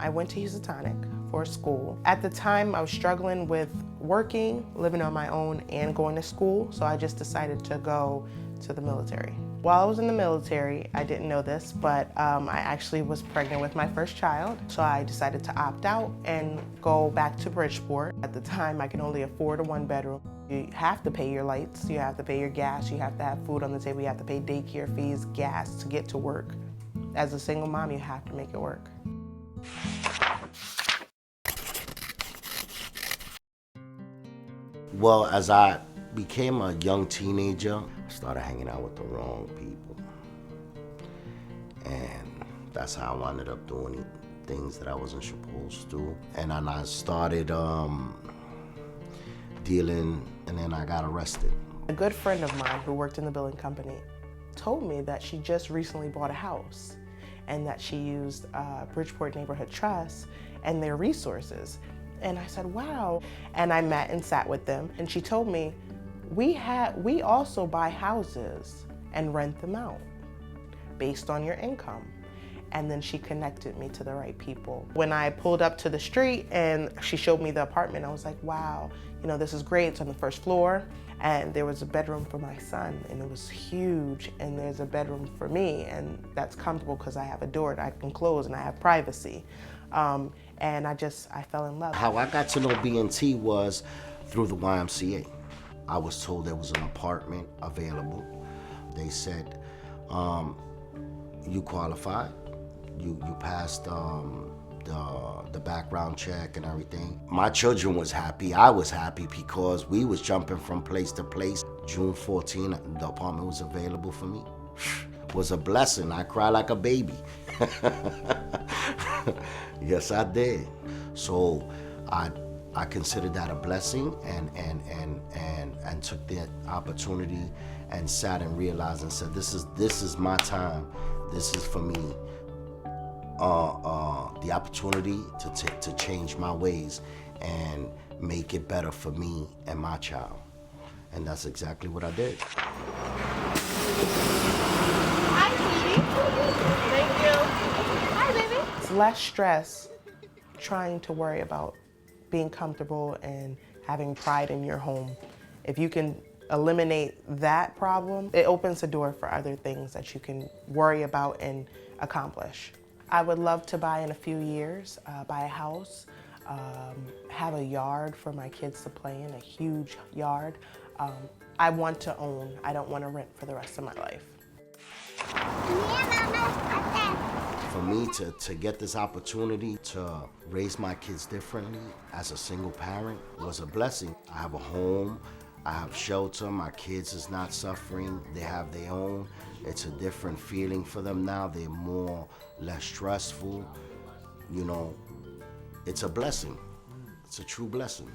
I went to Housatonic for school. At the time, I was struggling with working, living on my own, and going to school, so I just decided to go to the military. While I was in the military, I didn't know this, but I actually was pregnant with my first child, so I decided to opt out and go back to Bridgeport. At the time, I could only afford a one-bedroom. You have to pay your lights, you have to pay your gas, you have to have food on the table, you have to pay daycare fees, gas to get to work. As a single mom, you have to make it work. Well, as I became a young teenager, I started hanging out with the wrong people. And that's how I wound up doing things that I wasn't supposed to. And then I started dealing, and then I got arrested. A good friend of mine who worked in the building company told me that she just recently bought a house and that she used Bridgeport Neighborhood Trust and their resources. And I said, wow. And I met and sat with them, and she told me, we also buy houses and rent them out based on your income. And then she connected me to the right people. When I pulled up to the street and she showed me the apartment, I was like, wow, you know, this is great. It's on the first floor, and there was a bedroom for my son, and it was huge, and there's a bedroom for me, and that's comfortable because I have a door that I can close and I have privacy. And I fell in love. How I got to know BNT was through the YMCA. I was told there was an apartment available. They said, you qualified, you passed the background check and everything. My children was happy, I was happy because we was jumping from place to place. June 14, the apartment was available for me. It was a blessing, I cried like a baby. Yes, I did. So I considered that a blessing and took the opportunity and sat and realized and said, this is my time. This is for me. The opportunity to change my ways and make it better for me and my child. And that's exactly what I did. Hi, sweetie. Thank you. Hi, baby. It's less stress trying to worry about being comfortable and having pride in your home. If you can eliminate that problem, it opens the door for other things that you can worry about and accomplish. I would love to buy in a few years, buy a house, have a yard for my kids to play in, a huge yard. I want to own. I don't want to rent for the rest of my life. For me to get this opportunity to raise my kids differently as a single parent was a blessing. I have a home, I have shelter, my kids is not suffering, they have their own. It's a different feeling for them now, they're less stressful. You know, it's a blessing. It's a true blessing.